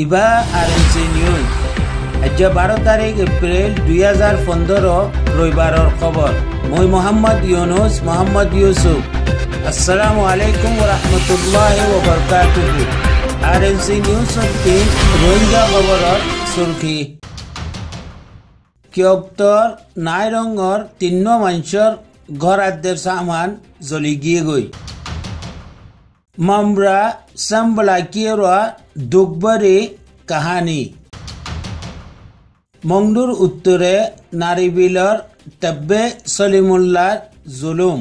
ইবা RNC news আজ 12 তারিখ April 2015 রবিবারের খবর। মই মোহাম্মদ ইউনুস মোহাম্মদ ইউসুফ। আসসালামু আলাইকুম ওয়া রাহমাতুল্লাহি ওয়া বারাকাতুহু। আরএনসি নিউজ টিম রোহিঙ্গা খবরের সুরখি কিয়ক্তর নাইরঙ্গর 3 মানুষের ঘর আদ্যের সামান জ্বলি গিয়ে গই। মামরা সাম্বলাকিয়েরা দুঃখবারী কাহানি। মংডুর উত্তরে নারিবিলর তব্বে সলিমুল্লাহ জুলুম।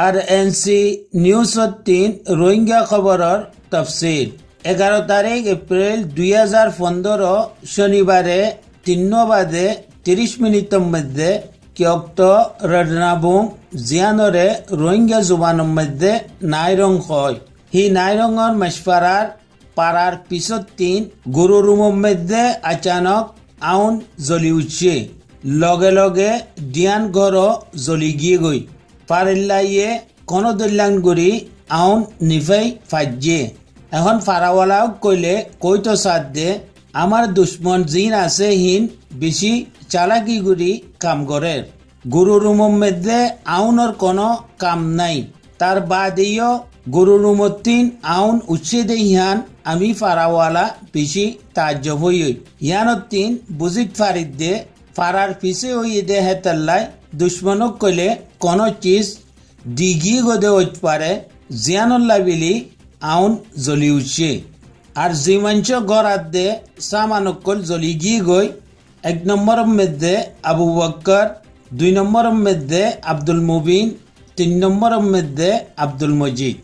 আরএনসি নিউজ 3 রোহিঙ্গা খবরের তফসিল। 11 তারিখ এপ্রিল 2015 শনিবারে 3:30 মধ্যে কিয়ক্ত রডনাবুং জিয়ানরে রোহিঙ্গা জুবানের মধ্যে নাইরং হয়। হি নাইরঙর মেশপাড়ার পাড়ার পিছত 3 গরু রুমের মধ্যে আচানক আউন জ্বলি উঠছে। লগে লগে ডিয়ান ঘরও জ্বলি গিয়ে গই। পারিল্লাইয়ে কোনো দল্যাং গুড়ি আউন নিফাই ফাইজে। এখন ফারাওয়ালাও কইলে কইতো সাথ দে আমার দুশ্মন জিন আছে হিন বেশি চালাকি গুড়ি কাম করে। গরু রুমের মধ্যে আউনের কোনো কাম নাই। তার বাদেও গরু রুমের 3 আউন উচ্ছে দে হিয়ান আমি ফারাওয়ালা বেশি তাজ্জব হই। হিয়ানোর 3 বুঝিত ফারিদ দে ফারার পিছে হইয়ে দে হেতাল্লাই দুশ্মনক কইলে কোনো চিজ ডিগি গদে হইত পারে জিয়ানুল্লাহ বিলি আউন জ্বলি উঠছে। আর যে মানুষ ঘর আদে সামানকল জ্বলি গিয়ে গই। 1 নম্বরের মধ্যে আবু বকর, 2 নম্বরের মধ্যে আব্দুল মুবিন, 3 নম্বরের মধ্যে আব্দুল মজিদ।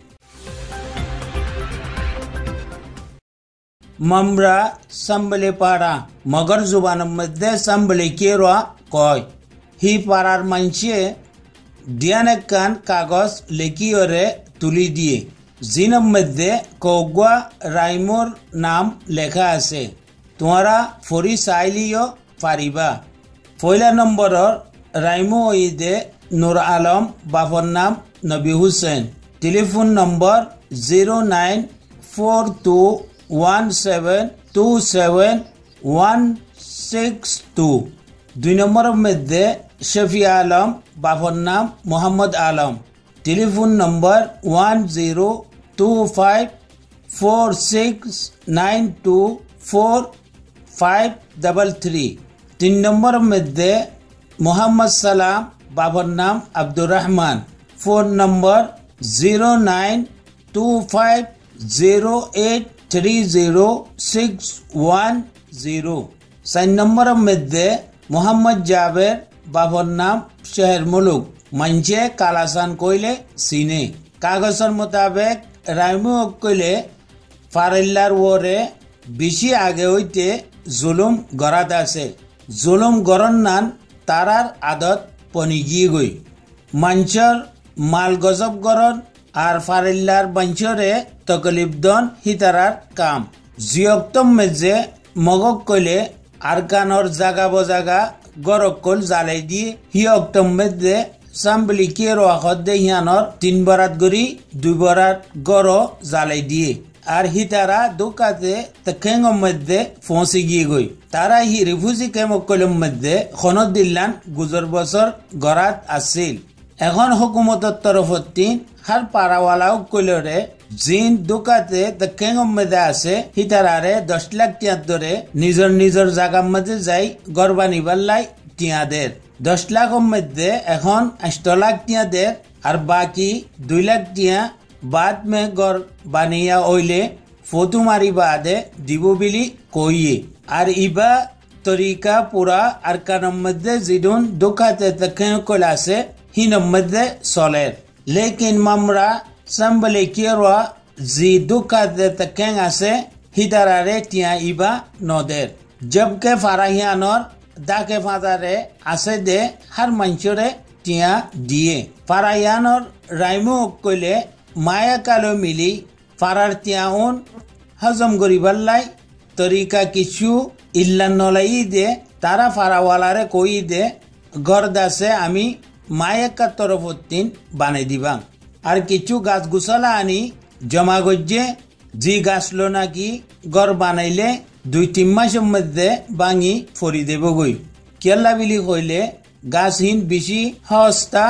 মামরা সাম্বলে পাড়া মগর জুবানের মধ্যে সাম্বলে কেরা কয়। হি পাড়ার মানুষে ডিয়ান কান কাগজ লেখিওরে তুলি দিয়ে জিনের মধ্যে কৌগুয়া রাইমোর নাম লেখা আছে। তোমরা ফরি চাইলিও পারিবা। পয়লা নম্বরের রাইমো ঈদে নূর আলম, বাপর নাম নবী হুসেন, টেলিফোন নম্বর 09427271162। 2 নম্বরের মধ্যে শফি আলম, বাপর নাম মোহাম্মদ আলম, টেলিফোন নম্বর 102546924533। 3 নম্বরের মধ্যে মোহাম্মদ সালাম, বাবার নাম আব্দুর রহমান, ফোন নম্বর 09250830610। 4 নম্বরের মধ্যে মোহাম্মদ জাবের, বাবার নাম শেহর মুলুক, মানছে কালাসান কইলে সিনে। কাগজের মোতাবেক রাইমু কইলে ফারিল্লার ওরে বেশি আগে হইতে জুলুম গড়াত আছে। জুলুম গড়ন নান তারার আদত পনি গিয়ে গই। মাঞ্চর মাল গজব গরন আর ফারিল্লার বাঞ্চরে তকলিফ দন হিতারার কাম। জিয়ক্তম মেজে মগক কইলে আরকানর জাগা বজাগা গরকল জ্বালাই দিয়ে হিয়ক্তম মেজে সাম্বলি কে রদে হিয়ানর 3 বরাত গড়ি 2 বরাত গড় জ্বালাই দিয়ে। আর হিতারা দোকাতে তখেঙ্গর মধ্যে পৌঁছে গিয়ে গই। তারা হি রিফিউজি ক্যাম্পের মধ্যে খনদ দিল্লান গুজর বছর গড়াত আছিল। এখন হুকুমতের তরফত হার পাড়াওয়ালাও কইলরে জিন দোকাতে তখেঙ্গর মধ্যে আছে হিতারারে 10 লাখ টিয়া ধরে নিজর নিজর জায়গার মধ্যে যাই গড় বানিবার লাই টিয়াদের। 10 লাখের মধ্যে এখন 8 লাখ টিয়াদের আর বাকি 2 লাখ টিয়া বাদ মে গড় বানিয়া ওইলে ফটো মারি বাদে দিব বিলি কইয়ে। আর ইবা তরিকা পুরা আর কানের মধ্যে জিদুন দোকাতে তখন কল আছে হিনের মধ্যে চলে। লেকিন মামরা সাম্বলে কেরা জি দোকাতে তখন আছে হিতারারে টিয়া ইবা নদের। জবকে ফারাহিয়ানর দাকে ফাদারে আছে দে হার মানুষরে টিয়া দিয়ে। ফারাহিয়ানর রাইমু কইলে মায়া কালো মিলি ফারার তিয়াউন হজম করিবার লাই তরিকা কিছু ইল্লা নলাই দে। তারা ফারাওয়ালারে কই দে ঘর দাসে আমি মায়েকা তরফ বানাই দিবাং। আর কিছু গাছ গুছালা আনি জমা গজ্জে জি গাছলো নাকি ঘর বানাইলে 2-3 মাসের মধ্যে ভাঙি ফরি দেবগই কেল্লা বিলি হইলে গাছহীন বেশি হস্তা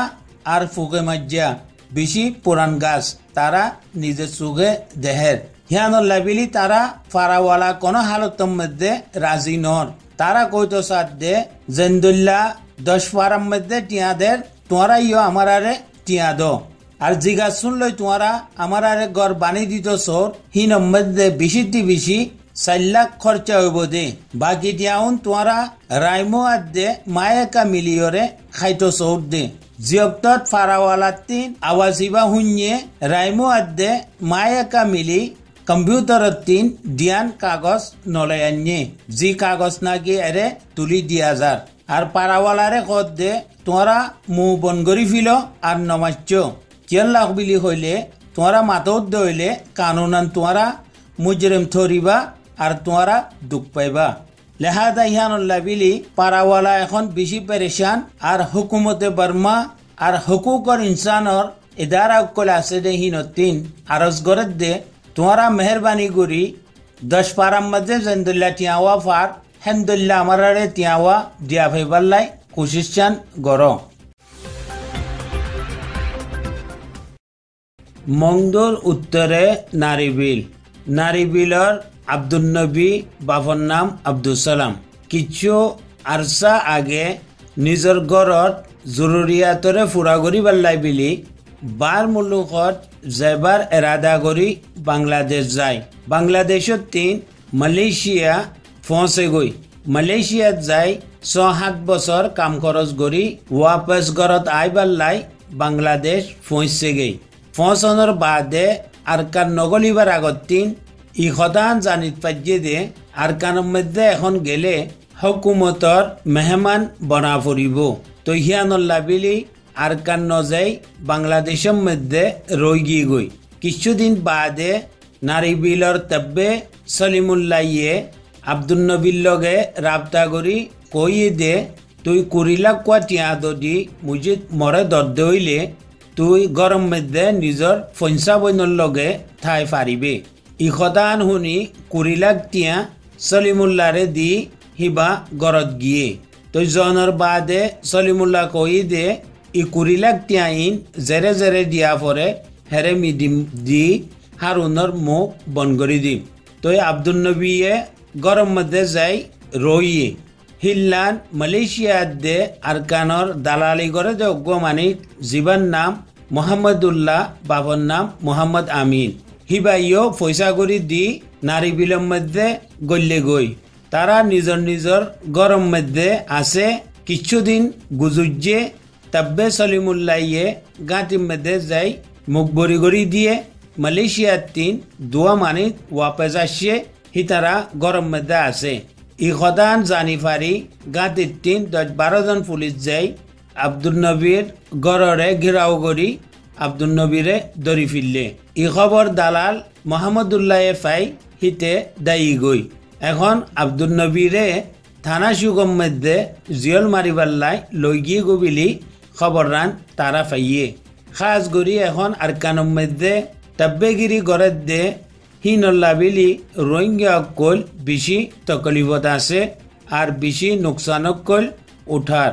আর ফুকে মাজ্জা বেশি পুরান গাছ তারা নিজের চোখে দেহের হিয়ানল্লা বিলি তারা ফারাওয়ালা কোন হালতের মধ্যে রাজি নর তারা কইতো সাথ দে জেন্দুল্লা 10 ফারার মধ্যে টিয়াদের তোমরা ইয় আমার আরে টিয়া দো আর জিগা শুনলই তোমরা আমার আরে ঘর বানিয়ে দিত সর হিনের মধ্যে বেশি 4 লাখ খরচা হইব দে বাকি টিয়াউন তোমরা রাইমো আদে মায়েকা মিলিয়রে খাইতো সর দে জিয়ক্তত ফারাওয়ালা 3 আওয়াজিবা হুঞ্জে রাইমো আদে মায়েকা মিলি কম্পিউটার 3 ডিয়ান কাগজ নলে আনিয়ে জি কাগজ নাকি এরে তুলি দিয়া যার আর পারাওয়ালারে কত দে তোমরা মু বন করি ফিল আর নমাচ্ছ কিয়ন লাখ বিলি হইলে তোমরা মাতত দইলে কানুনান তোমরা মুজরিম থরিবা আর তোমরা দুঃখ পাইবা লেহাদা ইহানুল্লাহ বিলি পারাওয়ালা এখন বেশি পেরেশান আর হুকুমতে বর্মা আর হুকুকর ইনসানর ইদারা কল আছে দে হিনতিন আরজ গরত দে তোমরা মেহরবানি করি 10 পারার মধ্যে জেন্দুল্লাহ টিয়াওয়া ফার হেন্দুল্লাহ আমারে টিয়াওয়া দিয়া ভাইবাল্লাই কোশিশ চান গর মংদুর উত্তরে নারী বিলর আব্দুল নবী বাফর নাম আব্দুল সালাম কিছু আরসা আগে নিজর গড়ত জরুরিয়াতরে ফুরা করি বাল্লাই বিলি বার মুলুকত যাইবার এরাদা করি বাংলাদেশ যায় বাংলাদেশত 3 মালয়েশিয়া ফসে গই মালয়েশিয়াত যাই 6-7 বছর কাম খরচ করি ওয়াপস গড়ত আইবাল্লাই বাংলাদেশ ফসে গই ফসনের বাদে আরকান নগলিবার আগত 3 ইখদান জানিত পাজ্যে দে আরকানের মধ্যে এখন গেলে হুকুমতর মেহমান বনা ফুরিব তো হিয়ানুল্লাহ বিলি আরকান নজাই বাংলাদেশের মধ্যে রই গিয়ে গই কিছুদিন বাদে নারী বিলর তব্বে সলিমুল্লাহ আব্দুল নবীর লগে রাবতা করি কইয়ে দে তুই 20 লাখ কোয়া টিয়া দি মুজিদ মরে দর্দে হইলে তুই গরম মধ্যে নিজর ফইনসা বইনর লগে ঠাই ফারিবে ইখদান শুনি 20 লাখ টিয়া সলিমুল্লাহরে দি হিবা গরত গিয়ে তুই জনের বাদে সলিমুল্লাহ কই দে 20 লাখ টিয়া ইন জেরে জেরে দিয়া পরে হেরে মিডিম দি হারুনর মুখ বন করে দিম তুই আব্দুল নবীয়ে গরম মধ্যে যাই রইয়ে হিল্লান মালয়েশিয়া দে আরকানর দালালি করে যোগ্য মানিক জীবন নাম মোহাম্মদুল্লাহ বাবর নাম মোহাম্মদ আমিন হিবাইও পয়সা করি দি নারী বিলম মধ্যে গল্লে গই তারা নিজর গরম মধ্যে আছে কিছুদিন গুজুজ্জে তব্বে সলিমুল্লাহ গাঁতির মধ্যে যাই মুখ বরি গড়ি দিয়ে মালয়েশিয়ার 3 দোয়া মানিক ওয়াপস আসিয়ে হি তারা গরম মধ্যে আছে ইখদান জানিফারি গাঁতির 3-12 জন পুলিশ যাই আব্দুল নবীর গড়রে ঘেরাও করি আব্দুল নবীরে দরি ফিরলে ই খবর দালাল মোহাম্মদুল্লাহ ফাই হিতে দায়ী গই এখন আব্দুল নবীরে থানা সুগম মধ্যে জিয়ল মারিবাল্লাই লই গিয়ে গবিলি খবর রান তারা ফাইয়ে খাস গরি এখন আরকানের মধ্যে তব্বেগিরি গড়ত দে হিনল্লা বিলি রোহিঙ্গা অকল বেশি তকলিফত আছে আর বেশি নোকসান অকল উঠার